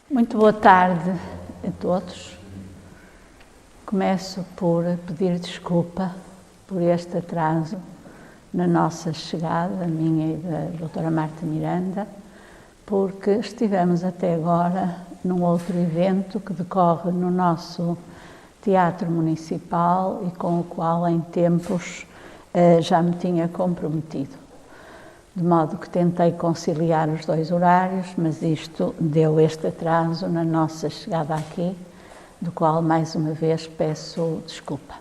Muito boa tarde a todos. Começo por pedir desculpa por este atraso na nossa chegada, a minha e da doutora Marta Miranda, porque estivemos até agora num outro evento que decorre no nosso Teatro Municipal e com o qual em tempos já me tinha comprometido. De modo que tentei conciliar os dois horários, mas isto deu este atraso na nossa chegada aqui, do qual mais uma vez peço desculpa.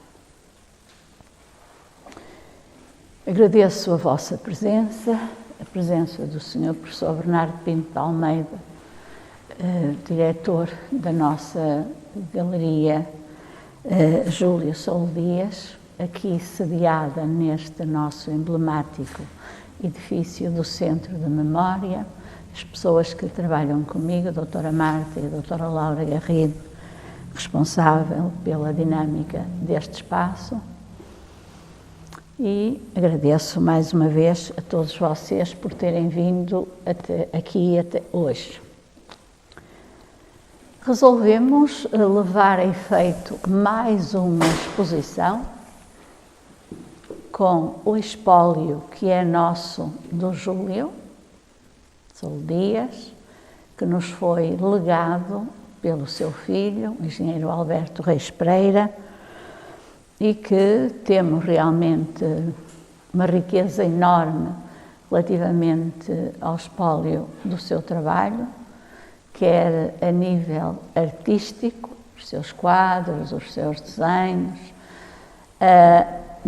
Agradeço a vossa presença, a presença do Sr. Professor Bernardo Pinto de Almeida, diretor da nossa Galeria Júlio Soulo Dias, aqui sediada neste nosso emblemático edifício do Centro de Memória, as pessoas que trabalham comigo, a doutora Marta e a doutora Laura Garrido, responsável pela dinâmica deste espaço. E agradeço mais uma vez a todos vocês por terem vindo até hoje. Resolvemos levar a efeito mais uma exposição com o espólio que é nosso do Júlio Soulo Dias, que nos foi legado pelo seu filho, o engenheiro Alberto Reis Pereira, e que temos realmente uma riqueza enorme relativamente ao espólio do seu trabalho, quer a nível artístico, os seus quadros, os seus desenhos,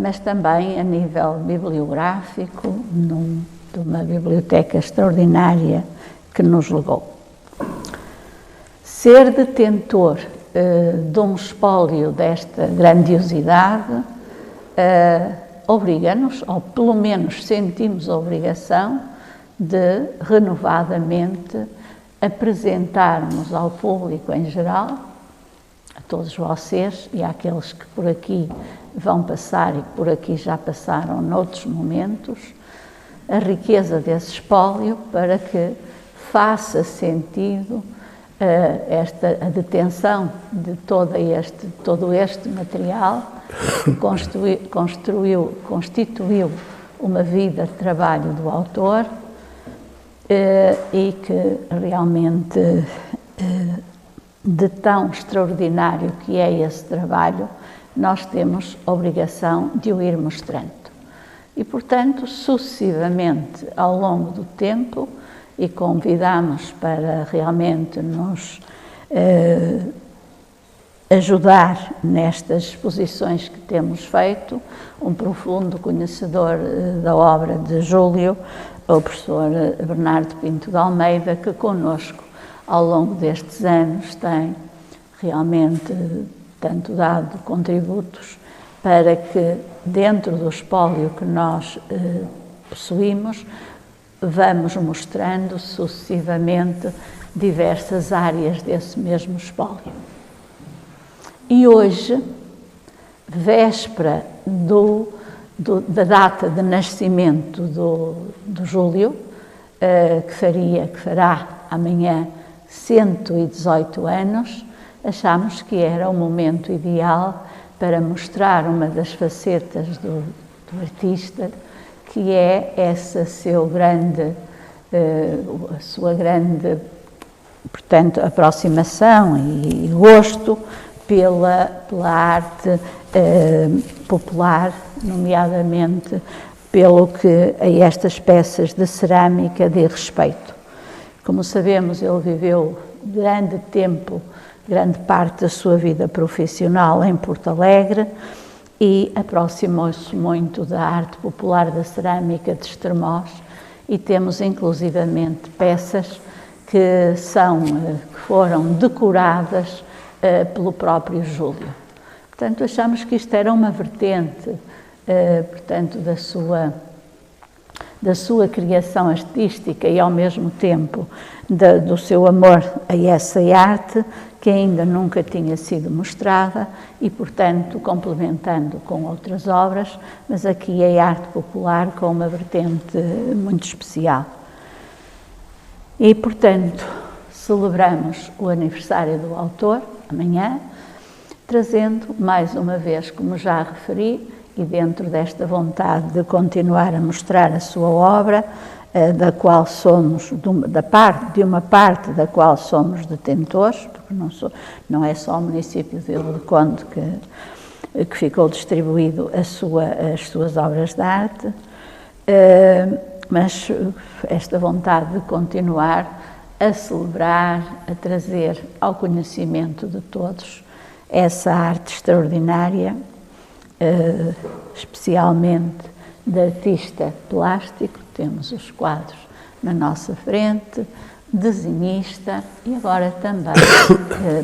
mas também a nível bibliográfico, de uma biblioteca extraordinária que nos legou. Ser detentor de um espólio desta grandiosidade obriga-nos, ou pelo menos sentimos a obrigação, de renovadamente apresentarmos ao público em geral, a todos vocês e àqueles que por aqui vão passar e que por aqui já passaram noutros momentos, a riqueza desse espólio para que faça sentido a detenção de todo este material que constituiu uma vida de trabalho do autor e que realmente de tão extraordinário que é esse trabalho, nós temos a obrigação de o ir mostrando. E, portanto, sucessivamente, ao longo do tempo, e convidamos para realmente nos ajudar nestas exposições que temos feito, um profundo conhecedor da obra de Júlio, o professor Bernardo Pinto de Almeida, que connosco, ao longo destes anos, tem realmente tanto dado contributos para que, dentro do espólio que nós possuímos, vamos mostrando sucessivamente diversas áreas desse mesmo espólio. E hoje, véspera da data de nascimento do Júlio, que fará amanhã 118 anos, achámos que era o momento ideal para mostrar uma das facetas do artista, que é essa a sua grande, portanto, aproximação e gosto pela arte popular, nomeadamente pelo que a estas peças de cerâmica diz respeito. Como sabemos, ele viveu grande parte da sua vida profissional em Porto Alegre e aproximou-se muito da arte popular da cerâmica de Estremoz e temos inclusivamente peças que foram decoradas pelo próprio Júlio. Portanto, achamos que isto era uma vertente, portanto, da sua criação artística e, ao mesmo tempo, do seu amor a essa arte que ainda nunca tinha sido mostrada e, portanto, complementando com outras obras, mas aqui a arte popular com uma vertente muito especial. E, portanto, celebramos o aniversário do autor, amanhã, trazendo, mais uma vez, como já referi, e dentro desta vontade de continuar a mostrar a sua obra, da qual somos, de uma parte da qual somos detentores, porque não é só o município de Vila do Conde que ficou distribuído as suas obras de arte, mas esta vontade de continuar a celebrar, a trazer ao conhecimento de todos essa arte extraordinária, especialmente de artista plástico, temos os quadros na nossa frente, desenhista e agora também,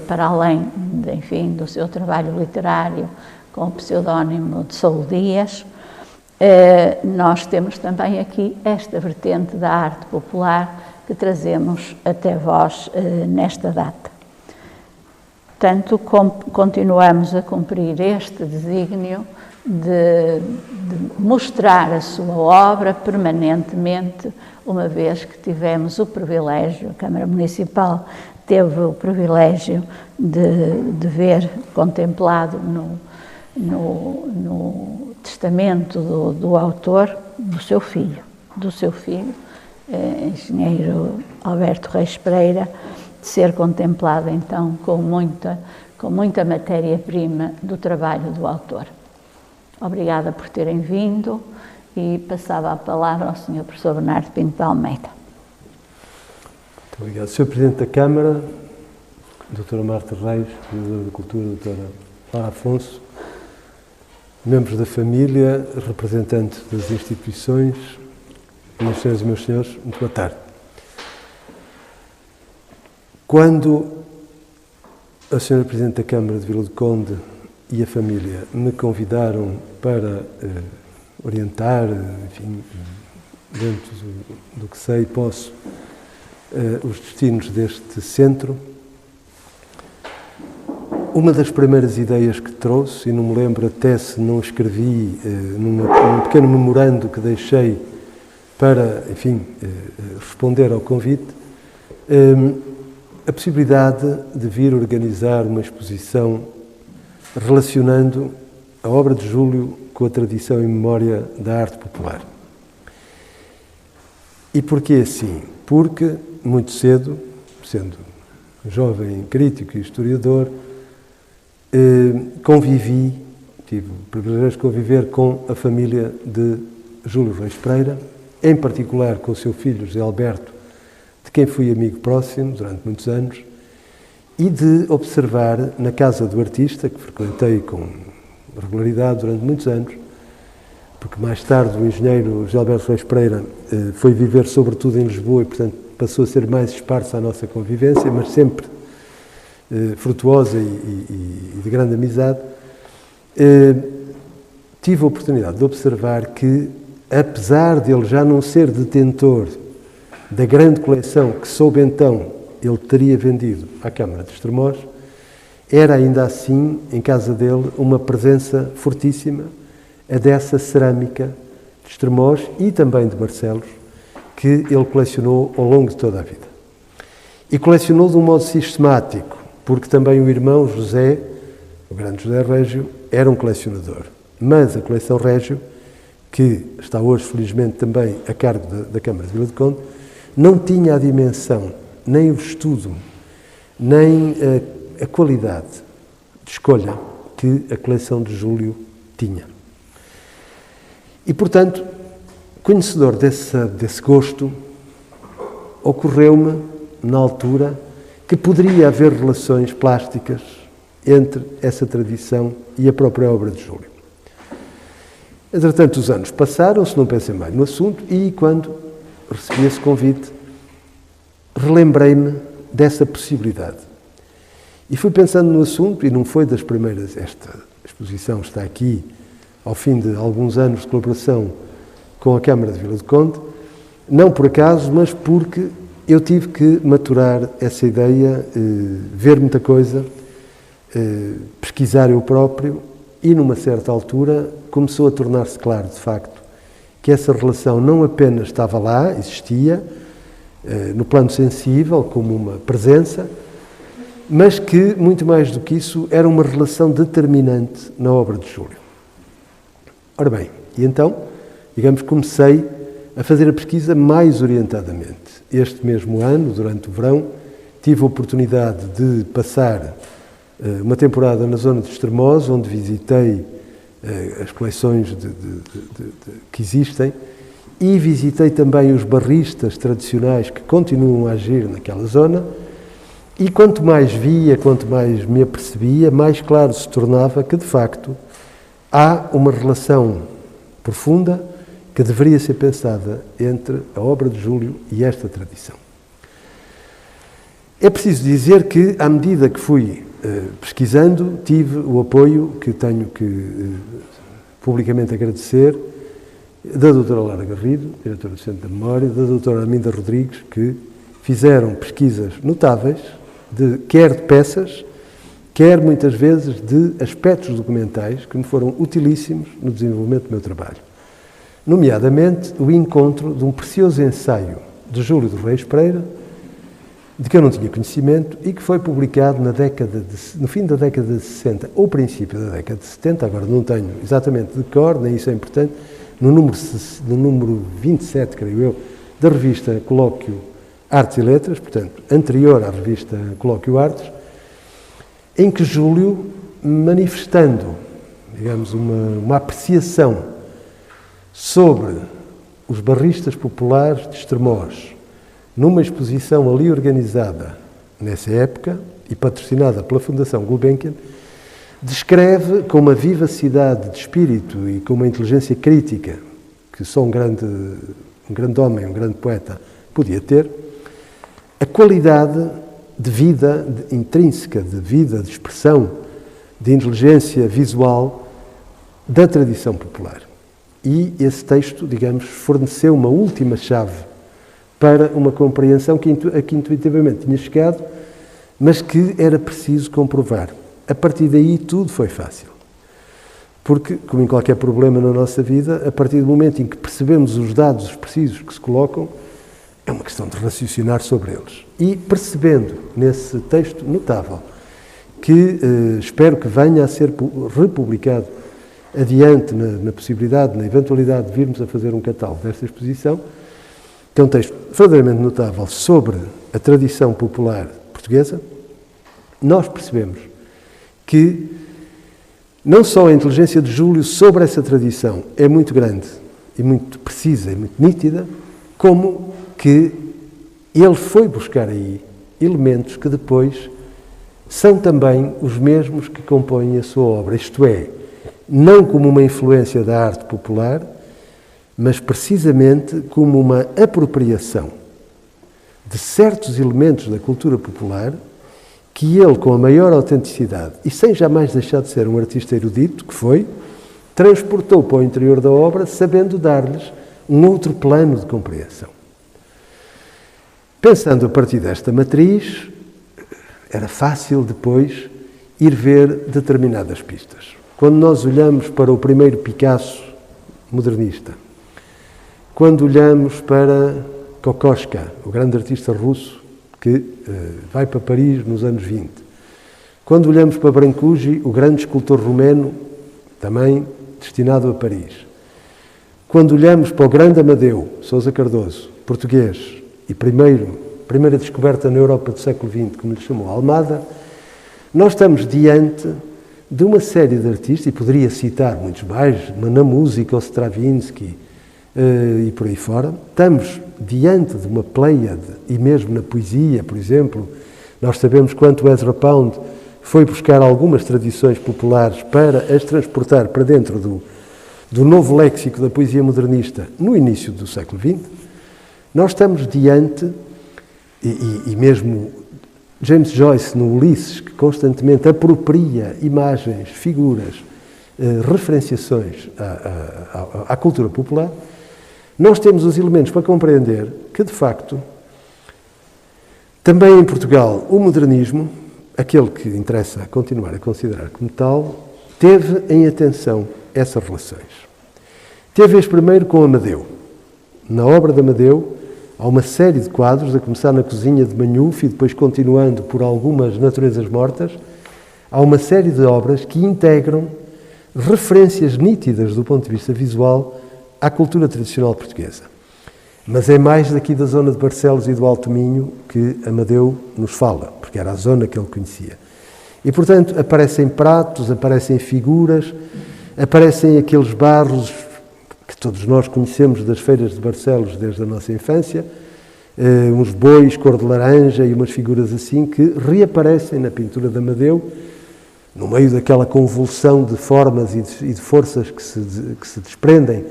para além, enfim, do seu trabalho literário com o pseudónimo de Soulo Dias, nós temos também aqui esta vertente da arte popular que trazemos até vós nesta data. Portanto, continuamos a cumprir este desígnio de mostrar a sua obra permanentemente, uma vez que tivemos o privilégio, a Câmara Municipal teve o privilégio de ver contemplado no testamento do autor, do seu filho, engenheiro Alberto Reis Pereira, de ser contemplado então com muita matéria-prima do trabalho do autor. Obrigada por terem vindo e passava a palavra ao Sr. Professor Bernardo Pinto de Almeida. Muito obrigado. Sr. Presidente da Câmara, Dra. Marta Reis, Vereadora da Cultura, Dra. Lara Afonso, membros da família, representantes das instituições, minhas senhoras e meus senhores, muito boa tarde. Quando a Sra. Presidente da Câmara de Vila do Conde e a família me convidaram para orientar, enfim, dentro do que sei e posso, os destinos deste centro, uma das primeiras ideias que trouxe, e não me lembro até se não escrevi num pequeno memorando que deixei para, enfim, responder ao convite, a possibilidade de vir organizar uma exposição relacionando a obra de Júlio com a tradição e memória da arte popular. E porquê assim? Porque, muito cedo, sendo jovem crítico e historiador, tive o privilégio de conviver com a família de Júlio Reis Pereira, em particular com o seu filho José Alberto, de quem fui amigo próximo durante muitos anos, e de observar na casa do artista, que frequentei com regularidade durante muitos anos, porque mais tarde o engenheiro José Alberto Reis Pereira foi viver sobretudo em Lisboa e, portanto, passou a ser mais esparsa a nossa convivência, mas sempre frutuosa e de grande amizade. Tive a oportunidade de observar que, apesar de ele já não ser detentor da grande coleção que soube então ele teria vendido à Câmara de Estremoz, era ainda assim, em casa dele, uma presença fortíssima, a dessa cerâmica de Estremoz e também de Barcelos, que ele colecionou ao longo de toda a vida. E colecionou de um modo sistemático, porque também o irmão José, o grande José Régio, era um colecionador. Mas a coleção Régio, que está hoje, felizmente, também a cargo da Câmara de Vila do Conde, não tinha a dimensão, nem o estudo, nem a qualidade de escolha que a coleção de Júlio tinha. E, portanto, conhecedor desse gosto, ocorreu-me, na altura, que poderia haver relações plásticas entre essa tradição e a própria obra de Júlio. Entretanto, os anos passaram-se, não pensei mais no assunto, e quando recebi esse convite, relembrei-me dessa possibilidade. E fui pensando no assunto, e não foi das primeiras, esta exposição está aqui ao fim de alguns anos de colaboração com a Câmara de Vila do Conde, não por acaso, mas porque eu tive que maturar essa ideia, ver muita coisa, pesquisar eu próprio, e numa certa altura começou a tornar-se claro, de facto, que essa relação não apenas estava lá, existia, no plano sensível, como uma presença, mas que, muito mais do que isso, era uma relação determinante na obra de Júlio. Ora bem, e então, digamos, comecei a fazer a pesquisa mais orientadamente. Este mesmo ano, durante o verão, tive a oportunidade de passar uma temporada na zona de Estremoz, onde visitei as coleções que existem, e visitei também os barristas tradicionais que continuam a agir naquela zona, e quanto mais via, quanto mais me apercebia, mais claro se tornava que, de facto, há uma relação profunda que deveria ser pensada entre a obra de Júlio e esta tradição. É preciso dizer que, à medida que fui pesquisando, tive o apoio que tenho que publicamente agradecer da doutora Lara Garrido, diretora do Centro da Memória, da doutora Arminda Rodrigues, que fizeram pesquisas notáveis, quer de peças, quer muitas vezes de aspectos documentais que me foram utilíssimos no desenvolvimento do meu trabalho. Nomeadamente, o encontro de um precioso ensaio de Júlio dos Reis Pereira, de que eu não tinha conhecimento e que foi publicado no fim da década de 60 ou princípio da década de 70, agora não tenho exatamente de cor, nem isso é importante, no número 27, creio eu, da revista Colóquio Artes e Letras, portanto, anterior à revista Colóquio Artes, em que Júlio, manifestando, digamos, uma apreciação sobre os barristas populares de Estremoz, numa exposição ali organizada nessa época e patrocinada pela Fundação Gulbenkian, descreve com uma vivacidade de espírito e com uma inteligência crítica que só um grande homem, um grande poeta podia ter, a qualidade de vida intrínseca, de vida, de expressão, de inteligência visual da tradição popular. E esse texto, digamos, forneceu uma última chave para uma compreensão a que intuitivamente tinha chegado, mas que era preciso comprovar. A partir daí tudo foi fácil. Porque, como em qualquer problema na nossa vida, a partir do momento em que percebemos os dados precisos que se colocam, é uma questão de raciocinar sobre eles. E percebendo nesse texto notável, que espero que venha a ser republicado adiante na possibilidade, na eventualidade de virmos a fazer um catálogo desta exposição, que é um texto verdadeiramente notável sobre a tradição popular portuguesa, nós percebemos que não só a inteligência de Júlio sobre essa tradição é muito grande e muito precisa e muito nítida, como que ele foi buscar aí elementos que depois são também os mesmos que compõem a sua obra, isto é, não como uma influência da arte popular, mas precisamente como uma apropriação de certos elementos da cultura popular que ele, com a maior autenticidade e sem jamais deixar de ser um artista erudito, que foi, transportou para o interior da obra, sabendo dar-lhes um outro plano de compreensão. Pensando a partir desta matriz, era fácil depois ir ver determinadas pistas. Quando nós olhamos para o primeiro Picasso modernista, quando olhamos para Kokoschka, o grande artista russo que vai para Paris nos anos 20, quando olhamos para Brancusi, o grande escultor romeno, também destinado a Paris, quando olhamos para o grande Amadeu Sousa Cardoso, português, e primeira descoberta na Europa do século XX, como lhe chamou Almada, nós estamos diante de uma série de artistas, e poderia citar muitos mais, na música, o Stravinsky e por aí fora, estamos diante de uma pleiade, e mesmo na poesia, por exemplo, nós sabemos quanto Ezra Pound foi buscar algumas tradições populares para as transportar para dentro do novo léxico da poesia modernista no início do século XX. Nós estamos diante, e mesmo James Joyce no Ulisses, que constantemente apropria imagens, figuras, referenciações à cultura popular, nós temos os elementos para compreender que, de facto, também em Portugal, o modernismo, aquele que interessa continuar a considerar como tal, teve em atenção essas relações. Teve este primeiro com Amadeu. Na obra de Amadeu, Há uma série de quadros, a começar na cozinha de Manhufe e depois continuando por algumas naturezas mortas. Há uma série de obras que integram referências nítidas do ponto de vista visual à cultura tradicional portuguesa. Mas é mais daqui da zona de Barcelos e do Alto Minho que Amadeu nos fala, porque era a zona que ele conhecia. E, portanto, aparecem pratos, aparecem figuras, aparecem aqueles barros que todos nós conhecemos das feiras de Barcelos desde a nossa infância, uns bois cor de laranja e umas figuras assim que reaparecem na pintura de Amadeu, no meio daquela convulsão de formas e de forças que se desprendem,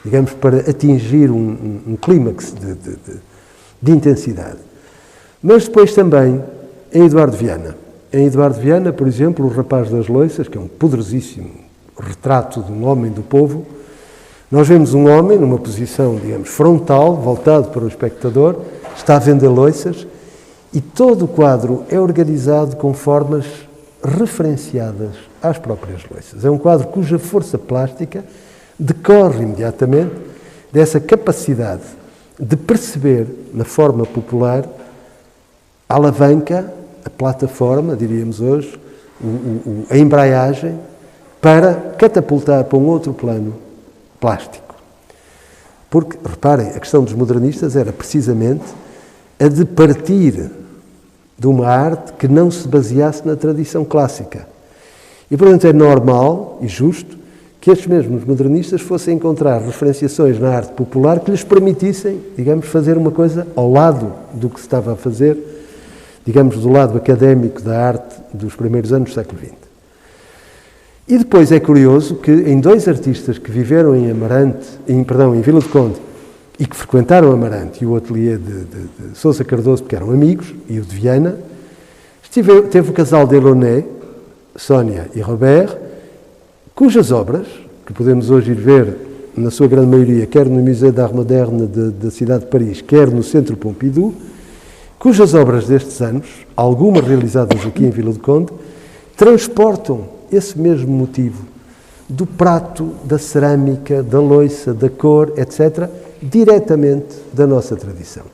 digamos, para atingir um clímax de intensidade. Mas depois também em Eduardo Viana. Em Eduardo Viana, por exemplo, O Rapaz das Loiças, que é um poderosíssimo retrato de um homem do povo, nós vemos um homem numa posição, digamos, frontal, voltado para o espectador, está a vender loiças, e todo o quadro é organizado com formas referenciadas às próprias loiças. É um quadro cuja força plástica decorre imediatamente dessa capacidade de perceber, na forma popular, a alavanca, a plataforma, diríamos hoje, a embreagem, para catapultar para um outro plano plástico. Porque, reparem, a questão dos modernistas era precisamente a de partir de uma arte que não se baseasse na tradição clássica. E, portanto, é normal e justo que estes mesmos modernistas fossem encontrar referenciações na arte popular que lhes permitissem, digamos, fazer uma coisa ao lado do que se estava a fazer, digamos, do lado académico da arte dos primeiros anos do século XX. E depois é curioso que em dois artistas que viveram em em Vila do Conde e que frequentaram Amarante e o ateliê de Sousa Cardoso, porque eram amigos, e o de Viana, teve o casal Delaunay, Sónia e Robert, cujas obras, que podemos hoje ir ver, na sua grande maioria, quer no Musée d'Art Moderne da cidade de Paris, quer no Centro Pompidou, cujas obras destes anos, algumas realizadas aqui em Vila do Conde, transportam esse mesmo motivo do prato, da cerâmica, da louça, da cor, etc., diretamente da nossa tradição.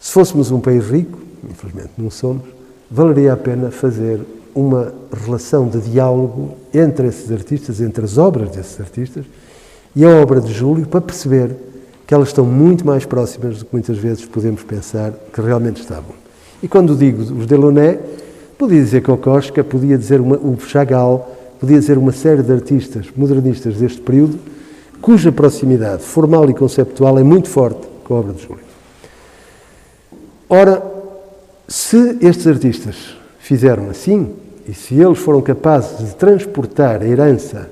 Se fôssemos um país rico, infelizmente não somos, valeria a pena fazer uma relação de diálogo entre esses artistas, entre as obras desses artistas e a obra de Júlio, para perceber que elas estão muito mais próximas do que muitas vezes podemos pensar que realmente estavam. E quando digo os Delaunay, podia dizer Kokoschka, podia dizer o Chagall, podia dizer uma série de artistas modernistas deste período, cuja proximidade formal e conceptual é muito forte com a obra de Júlio. Ora, se estes artistas fizeram assim, e se eles foram capazes de transportar a herança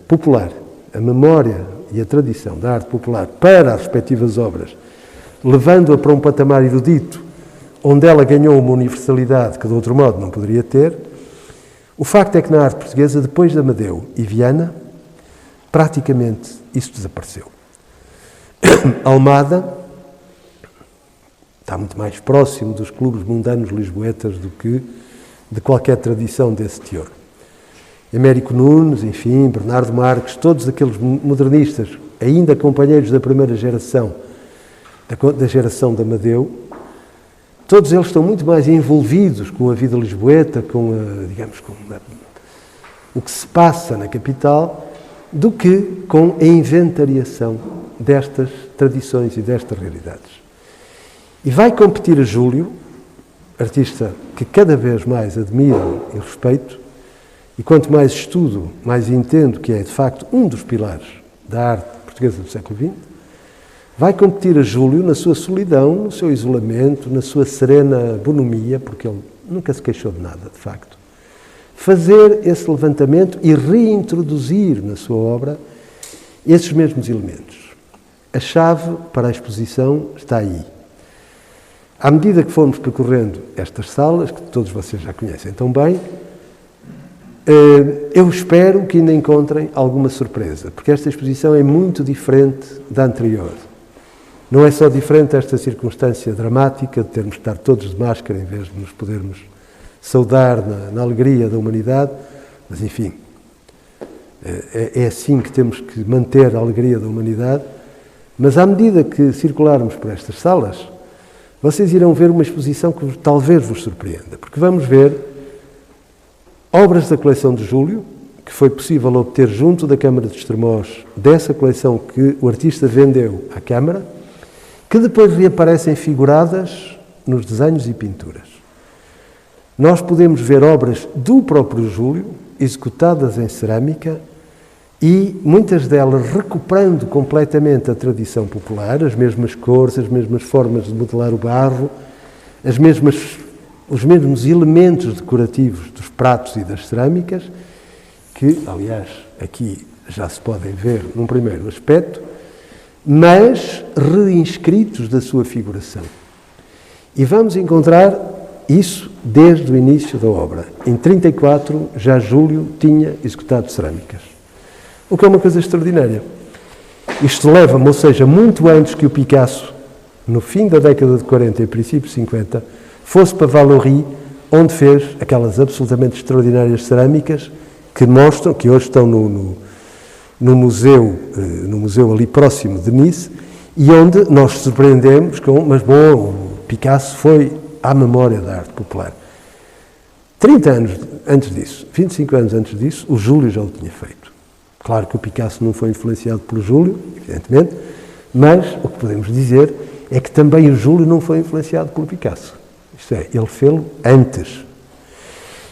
popular, a memória e a tradição da arte popular para as respectivas obras, levando-a para um patamar erudito, onde ela ganhou uma universalidade que de outro modo não poderia ter, o facto é que na arte portuguesa, depois de Amadeu e Viana, praticamente isso desapareceu. Almada está muito mais próximo dos clubes mundanos lisboetas do que de qualquer tradição desse teor. Américo Nunes, enfim, Bernardo Marques, todos aqueles modernistas, ainda companheiros da primeira geração, da geração de Amadeu, todos eles estão muito mais envolvidos com a vida lisboeta, com o que se passa na capital, do que com a inventariação destas tradições e destas realidades. E vai competir a Júlio, artista que cada vez mais admiro e respeito, e quanto mais estudo, mais entendo que é, de facto, um dos pilares da arte portuguesa do século XX, vai competir a Júlio na sua solidão, no seu isolamento, na sua serena bonomia, porque ele nunca se queixou de nada, de facto. Fazer esse levantamento e reintroduzir na sua obra esses mesmos elementos. A chave para a exposição está aí. À medida que formos percorrendo estas salas, que todos vocês já conhecem tão bem, eu espero que ainda encontrem alguma surpresa, porque esta exposição é muito diferente da anterior. Não é só diferente esta circunstância dramática de termos que estar todos de máscara em vez de nos podermos saudar na alegria da humanidade, mas enfim, é assim que temos que manter a alegria da humanidade, Mas à medida que circularmos por estas salas, vocês irão ver uma exposição que talvez vos surpreenda, porque vamos ver obras da coleção de Júlio, que foi possível obter junto da Câmara de Estremoz, dessa coleção que o artista vendeu à Câmara, que depois reaparecem figuradas nos desenhos e pinturas. Nós podemos ver obras do próprio Júlio, executadas em cerâmica, e muitas delas recuperando completamente a tradição popular, as mesmas cores, as mesmas formas de modelar o barro, os mesmos elementos decorativos dos pratos e das cerâmicas, que, aliás, aqui já se podem ver num primeiro aspecto, mas reinscritos da sua figuração. E vamos encontrar isso desde o início da obra. Em 34, já Júlio tinha executado cerâmicas. O que é uma coisa extraordinária. Isto leva-me, ou seja, muito antes que o Picasso, no fim da década de 40 e princípio de 50, fosse para Vallauris, onde fez aquelas absolutamente extraordinárias cerâmicas que mostram, que hoje estão no museu ali próximo de Nice, e onde nós surpreendemos com, mas bom, o Picasso foi à memória da arte popular. 30 anos antes disso, 25 anos antes disso, o Júlio já o tinha feito. Claro que o Picasso não foi influenciado pelo Júlio, evidentemente, mas o que podemos dizer é que também o Júlio não foi influenciado pelo Picasso. Isto é, ele fez-lo antes.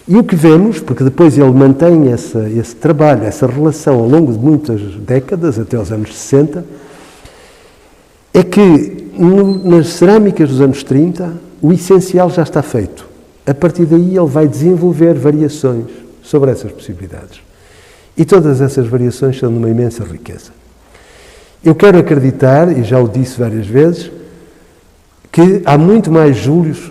E o que vemos, porque depois ele mantém esse trabalho, essa relação ao longo de muitas décadas, até aos anos 60, é que nas cerâmicas dos anos 30, o essencial já está feito. A partir daí ele vai desenvolver variações sobre essas possibilidades. E todas essas variações são de uma imensa riqueza. Eu quero acreditar, e já o disse várias vezes, que há muito mais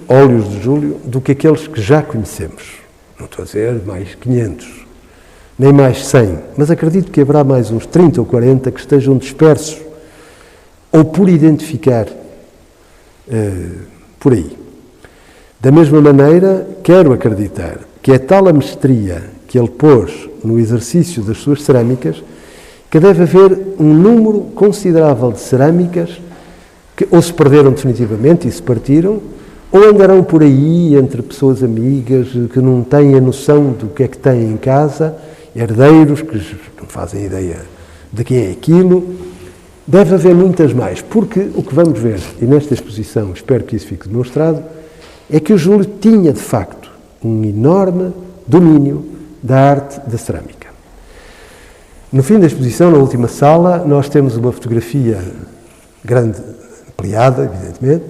óleos de Júlio, do que aqueles que já conhecemos. Não estou a dizer mais 500, nem mais 100, mas acredito que haverá mais uns 30 ou 40 que estejam dispersos ou por identificar por aí. Da mesma maneira, quero acreditar que é tal a mestria que ele pôs no exercício das suas cerâmicas, que deve haver um número considerável de cerâmicas que ou se perderam definitivamente e se partiram, ou andarão por aí entre pessoas amigas que não têm a noção do que é que têm em casa, herdeiros que não fazem ideia de quem é aquilo. Deve haver muitas mais, porque o que vamos ver, e nesta exposição espero que isso fique demonstrado, é que o Júlio tinha, de facto, um enorme domínio da arte da cerâmica. No fim da exposição, na última sala, nós temos uma fotografia grande, ampliada, evidentemente,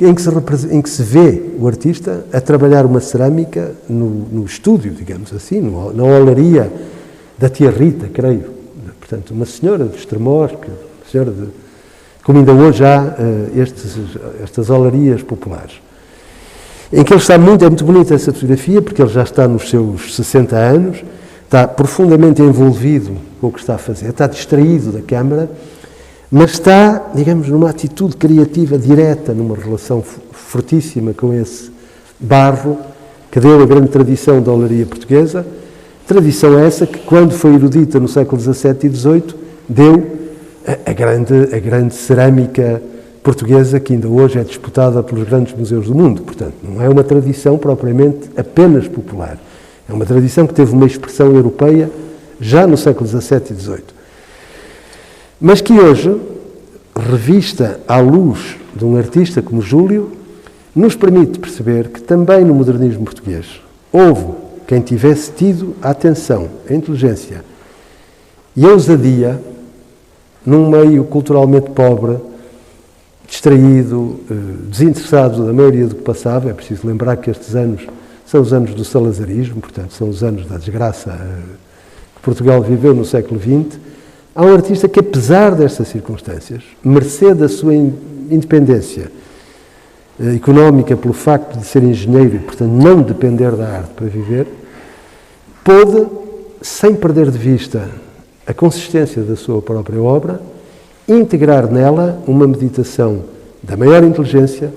em que se vê o artista a trabalhar uma cerâmica no estúdio, digamos assim, na olaria da tia Rita, creio. Portanto, uma senhora de Estremoz, como ainda hoje há estas olarias populares. Em que ele está é muito bonita essa fotografia, porque ele já está nos seus 60 anos, está profundamente envolvido com o que está a fazer, está distraído da câmara, mas está, digamos, numa atitude criativa direta, numa relação fortíssima com esse barro que deu a grande tradição da olaria portuguesa, tradição essa que, quando foi erudita no século XVII e XVIII, deu a grande cerâmica portuguesa que ainda hoje é disputada pelos grandes museus do mundo. Portanto, não é uma tradição propriamente apenas popular. É uma tradição que teve uma expressão europeia já no século XVII e XVIII. Mas que hoje, revista à luz de um artista como Júlio, nos permite perceber que também no modernismo português houve quem tivesse tido a atenção, a inteligência e a ousadia num meio culturalmente pobre, distraído, desinteressado da maioria do que passava. É preciso lembrar que estes anos são os anos do salazarismo, portanto, são os anos da desgraça que Portugal viveu no século XX. Há um artista que, apesar destas circunstâncias, mercê da sua independência económica pelo facto de ser engenheiro e, portanto, não depender da arte para viver, pôde, sem perder de vista a consistência da sua própria obra, integrar nela uma meditação da maior inteligência,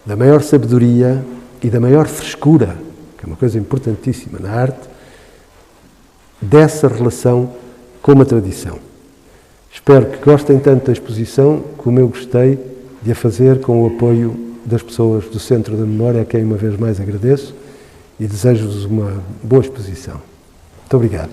da maior sabedoria e da maior frescura, que é uma coisa importantíssima na arte, dessa relação com uma tradição. Espero que gostem tanto da exposição como eu gostei de a fazer com o apoio das pessoas do Centro da Memória, a quem uma vez mais agradeço e desejo-vos uma boa exposição. Muito obrigado.